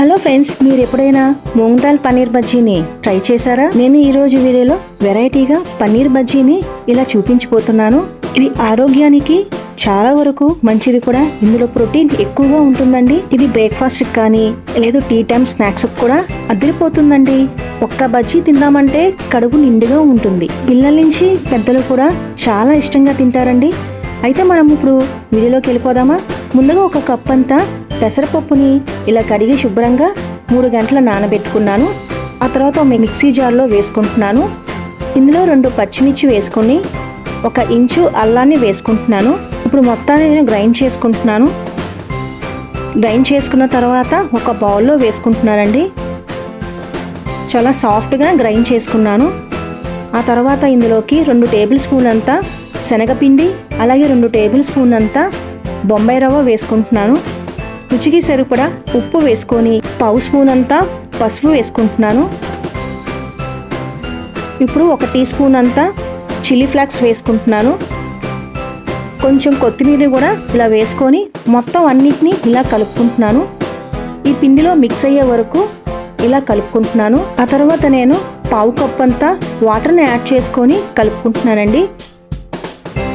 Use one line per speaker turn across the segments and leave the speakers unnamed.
Hello friends, మీరు ఎప్పుడైనా moong dal paneer బజ్జీని try చేశారా? నేను ఈ రోజు వీడియోలో వెరైటీగా పన్నీర్ బజ్జీని ఇలా చూపించిపోతున్నాను. ఇది ఆరోగ్యానికి చాలా వరకు మంచిది కూడా. ఇందులో ప్రోటీన్ ఎక్కువగా ఉంటుందండి. ఇది బ్రేక్ఫాస్ట్ కానీ లేదు టీ టైమ్ స్నాక్స్ కూడా అదిరిపోతుందండి. ఒక్క బజ్జీ తిందామంటే కడుపు నిండుగా ఉంటుంది. పిల్లల నుంచి పెద్దలు కూడా చాలా ఇష్టంగా తింటారండి. అయితే మనం ఇప్పుడు వీడియోలోకి వెళ్ళిపోదామా? ముందుగా ఒక కప్ అంతా పెసరపప్పుని ఇలా కడిగి శుభ్రంగా 3 గంటలు నానబెట్టుకున్నాను. ఆ తర్వాత మిక్సీ జార్లో వేసుకుంటున్నాను. ఇందులో 2 పచ్చిమిర్చి వేసుకొని 1 ఇంచు అల్లాన్ని వేసుకుంటున్నాను. ఇప్పుడు మొత్తాన్ని నేను గ్రైండ్ చేసుకుంటున్నాను. గ్రైండ్ చేసుకున్న తర్వాత ఒక బౌల్లో వేసుకుంటున్నానండి. చాలా సాఫ్ట్గా గ్రైండ్ చేసుకున్నాను. ఆ తర్వాత ఇందులోకి 2 టేబుల్ స్పూన్ అంతా శనగపిండి, అలాగే 2 టేబుల్ స్పూన్ అంతా బొంబాయి రవ్వ వేసుకుంటున్నాను. రుచికి సరిపడా ఉప్పు వేసుకొని 1/2 స్పూన్ అంతా పసుపు వేసుకుంటున్నాను. ఇప్పుడు 1 టీ స్పూన్ అంతా చిల్లీ ఫ్లాక్స్ వేసుకుంటున్నాను. కొంచెం కొత్తిమీర కూడా ఇలా వేసుకొని మొత్తం అన్నిటినీ ఇలా కలుపుకుంటున్నాను. ఈ పిండిలో మిక్స్ అయ్యే వరకు ఇలా కలుపుకుంటున్నాను. ఆ తర్వాత నేను 1/2 కప్ అంతా వాటర్ని యాడ్ చేసుకొని కలుపుకుంటున్నానండి.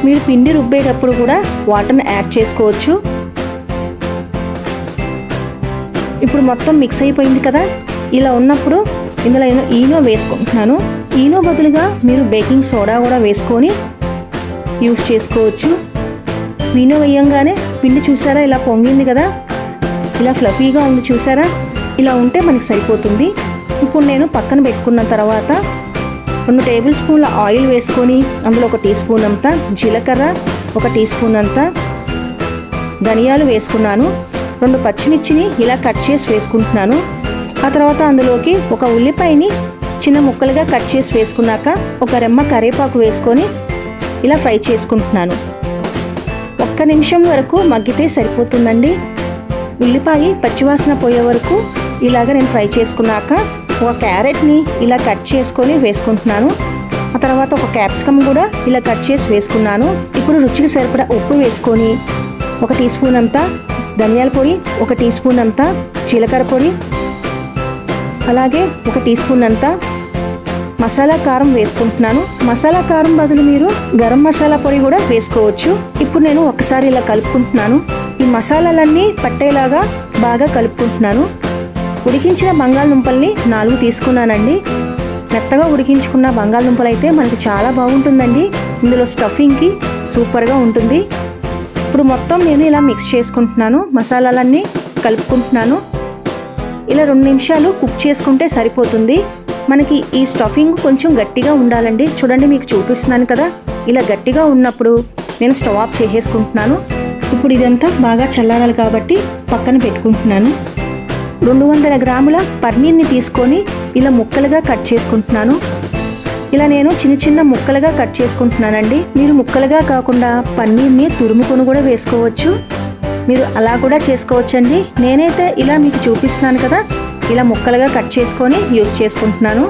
మీరు పిండి రుబ్బేటప్పుడు కూడా వాటర్ని యాడ్ చేసుకోవచ్చు. ఇప్పుడు మొత్తం మిక్స్ అయిపోయింది కదా. ఇలా ఉన్నప్పుడు ఇందులో నేను ఈనో వేసుకుంటున్నాను. ఈనో బదులుగా మీరు బేకింగ్ సోడా కూడా వేసుకొని యూస్ చేసుకోవచ్చు. ఈనో వేయంగానే పిండి చూసారా ఇలా పొంగింది కదా, ఇలా ఫ్లఫీగా ఉంది చూసారా, ఇలా ఉంటే మనకి సరిపోతుంది. ఇప్పుడు నేను పక్కన పెట్టుకున్న తర్వాత 2 టేబుల్ స్పూన్ల ఆయిల్ వేసుకొని అందులో 1 టీ స్పూన్ అంతా జీలకర్ర, 1 టీ స్పూన్ అంతా ధనియాలు వేసుకున్నాను. 2 పచ్చిమిర్చిని ఇలా కట్ చేసి వేసుకుంటున్నాను. ఆ తర్వాత అందులోకి 1 ఉల్లిపాయని చిన్న ముక్కలుగా కట్ చేసి వేసుకున్నాక 1 రెమ్మ కరివేపాకు వేసుకొని ఇలా ఫ్రై చేసుకుంటున్నాను. 1 నిమిషం వరకు మగ్గితే సరిపోతుందండి. ఉల్లిపాయ పచ్చివాసన పోయే వరకు ఇలాగ నేను ఫ్రై చేసుకున్నాక 1 క్యారెట్ని ఇలా కట్ చేసుకొని వేసుకుంటున్నాను. ఆ తర్వాత 1 క్యాప్సికమ్ కూడా ఇలా కట్ చేసి వేసుకున్నాను. ఇప్పుడు రుచికి సరిపడా ఉప్పు వేసుకొని 1 టీ స్పూన్ అంతా ధనియాల పొడి, 1 టీ స్పూన్ అంతా జీలకర్ర పొడి, అలాగే 1 టీ స్పూన్ అంతా మసాలా కారం వేసుకుంటున్నాను. మసాలా కారం బదులు మీరు గరం మసాలా పొడి కూడా వేసుకోవచ్చు. ఇప్పుడు నేను ఒకసారి ఇలా కలుపుకుంటున్నాను. ఈ మసాలాలన్నీ పట్టేలాగా బాగా కలుపుకుంటున్నాను. ఉడికించిన బంగాళదుంపల్ని 4 తీసుకున్నానండి. మెత్తగా ఉడికించుకున్న బంగాళదుంపలు అయితే మనకి చాలా బాగుంటుందండి. ఇందులో స్టఫింగ్కి సూపర్గా ఉంటుంది. ఇప్పుడు మొత్తం నేను ఇలా మిక్స్ చేసుకుంటున్నాను. మసాలాలన్నీ కలుపుకుంటున్నాను. ఇలా 2 నిమిషాలు కుక్ చేసుకుంటే సరిపోతుంది. మనకి ఈ స్టఫింగ్ కొంచెం గట్టిగా ఉండాలండి. చూడండి, మీకు చూపిస్తున్నాను కదా, ఇలా గట్టిగా ఉన్నప్పుడు నేను స్టవ్ ఆఫ్ చేసేసుకుంటున్నాను. ఇప్పుడు ఇదంతా బాగా చల్లారాలి కాబట్టి పక్కన పెట్టుకుంటున్నాను. 200 గ్రాముల పన్నీర్ని తీసుకొని ఇలా ముక్కలుగా కట్ చేసుకుంటున్నాను. ఇలా నేను చిన్న చిన్న ముక్కలుగా కట్ చేసుకుంటున్నానండి. మీరు ముక్కలుగా కాకుండా పన్నీర్ని తురుముకొని కూడా వేసుకోవచ్చు. మీరు అలా కూడా చేసుకోవచ్చండి. నేనైతే ఇలా మీకు చూపిస్తున్నాను కదా, ఇలా ముక్కలుగా కట్ చేసుకొని యూజ్ చేసుకుంటున్నాను.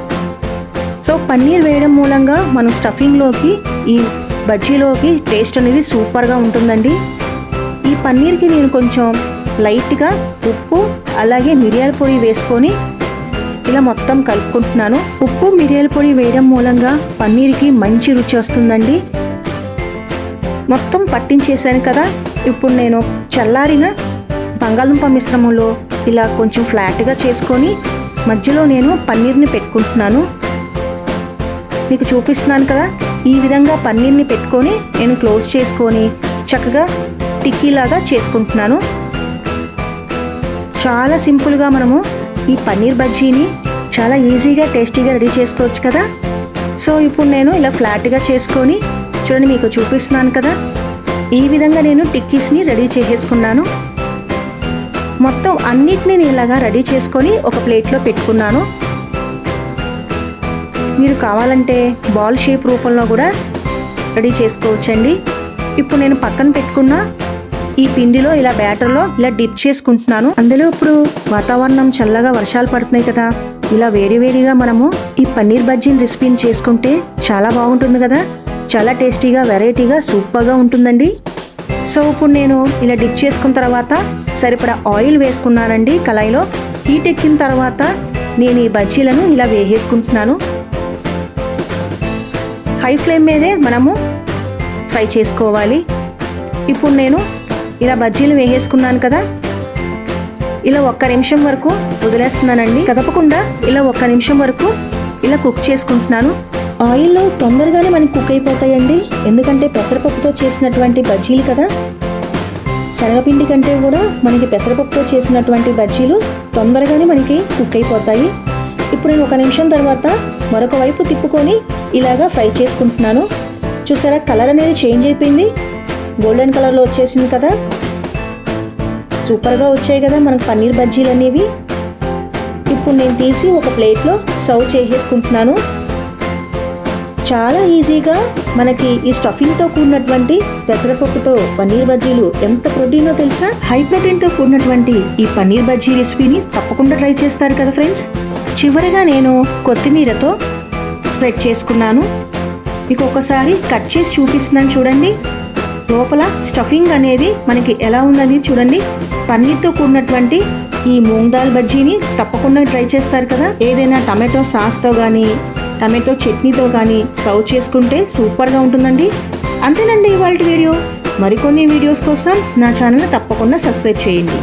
సో పన్నీర్ వేయడం మూలంగా మనం స్టఫింగ్లోకి, ఈ బజ్జీలోకి టేస్ట్ అనేది సూపర్గా ఉంటుందండి. ఈ పన్నీర్కి నేను కొంచెం లైట్గా ఉప్పు, అలాగే మిరియాల పొడి వేసుకొని ఇలా మొత్తం కలుపుకుంటున్నాను. ఉప్పు మిరియాల పొడి వేయడం మూలంగా పన్నీర్కి మంచి రుచి వస్తుందండి. మొత్తం పట్టించేసాను కదా. ఇప్పుడు నేను చల్లారిన బంగాళదుంప మిశ్రమంలో ఇలా కొంచెం ఫ్లాట్గా చేసుకొని మధ్యలో నేను పన్నీర్ని పెట్టుకుంటున్నాను. మీకు చూపిస్తున్నాను కదా, ఈ విధంగా పన్నీర్ని పెట్టుకొని నేను క్లోజ్ చేసుకొని చక్కగా టిక్కీలాగా చేసుకుంటున్నాను. చాలా సింపుల్గా మనము ఈ పన్నీర్ బజ్జీని చాలా ఈజీగా టేస్టీగా రెడీ చేసుకోవచ్చు కదా. సో ఇప్పుడు నేను ఇలా ఫ్లాట్గా చేసుకొని చూడండి, మీకు చూపిస్తున్నాను కదా, ఈ విధంగా నేను టిక్కీస్ని రెడీ చేసేసుకున్నాను. మొత్తం అన్నిటినీ నేను ఇలాగా రెడీ చేసుకొని ఒక ప్లేట్లో పెట్టుకున్నాను. మీరు కావాలంటే బాల్ షేప్ రూపంలో కూడా రెడీ చేసుకోవచ్చండి. ఇప్పుడు నేను పక్కన పెట్టుకున్న ఈ పిండిలో ఇలా బ్యాటర్లో ఇలా డిప్ చేసుకుంటున్నాను. అందులో ఇప్పుడు వాతావరణం చల్లగా వర్షాలు పడుతున్నాయి కదా, ఇలా వేడివేడిగా మనము ఈ పన్నీర్ బజ్జీని రెసిపీని చేసుకుంటే చాలా బాగుంటుంది కదా. చాలా టేస్టీగా, వెరైటీగా, సూపర్గా ఉంటుందండి. సో ఇప్పుడు నేను ఇలా డిప్ చేసుకున్న తర్వాత సరిపడా ఆయిల్ వేసుకున్నానండి కళాయిలో. హీట్ ఎక్కిన తర్వాత నేను ఈ బజ్జీలను ఇలా వేసేసుకుంటున్నాను. హై ఫ్లేమ్ మీదే మనము ఫ్రై చేసుకోవాలి. ఇప్పుడు నేను ఇలా బజ్జీలు వేసేసుకున్నాను కదా, ఇలా 1 నిమిషం వరకు వదిలేస్తున్నానండి. కదపకుండా ఇలా 1 నిమిషం వరకు ఇలా కుక్ చేసుకుంటున్నాను. ఆయిల్లో తొందరగానే మనకి కుక్ అయిపోతాయండి, ఎందుకంటే పెసరపప్పుతో చేసినటువంటి బజ్జీలు కదా. శనగపిండి కంటే కూడా మనకి పెసరపప్పుతో చేసినటువంటి బజ్జీలు తొందరగానే మనకి కుక్ అయిపోతాయి. ఇప్పుడు నేను 1 నిమిషం తర్వాత మరొక వైపు తిప్పుకొని ఇలాగా ఫ్రై చేసుకుంటున్నాను. చూసారా, కలర్ అనేది చేంజ్ అయిపోయింది, గోల్డెన్ కలర్లో వచ్చేసింది కదా. సూపర్గా వచ్చాయి కదా మనకు పన్నీర్ బజ్జీలు అనేవి. ఇప్పుడు నేను తీసి ఒక ప్లేట్లో సర్వ్ చేసేసుకుంటున్నాను. చాలా ఈజీగా మనకి ఈ స్టఫింగ్తో కూడినటువంటి పెసరపప్పుతో పన్నీర్ బజ్జీలు ఎంత ప్రోటీనో తెలుసా. హై ప్రోటీన్తో కూడినటువంటి ఈ పన్నీర్ బజ్జీ రెసిపీని తప్పకుండా ట్రై చేస్తారు కదా ఫ్రెండ్స్. చివరిగా నేను కొత్తిమీరతో స్ప్రెడ్ చేసుకున్నాను. మీకు ఒకసారి కట్ చేసి చూపిస్తున్నాను చూడండి. లోపల స్టఫింగ్ అనేది మనకి ఎలా ఉందని చూడండి. పన్నీర్తో కూడినటువంటి ఈ మూంగ్ దాల్ బజ్జీని తప్పకుండా ట్రై చేస్తారు కదా. ఏదైనా టమాటో సాస్తో కానీ టమాటో చట్నీతో కానీ సర్వ్ చేసుకుంటే సూపర్గా ఉంటుందండి. అంతేనండి ఇవాళ వీడియో. మరికొన్ని వీడియోస్ కోసం నా ఛానల్ని తప్పకుండా సబ్స్క్రైబ్ చేయండి.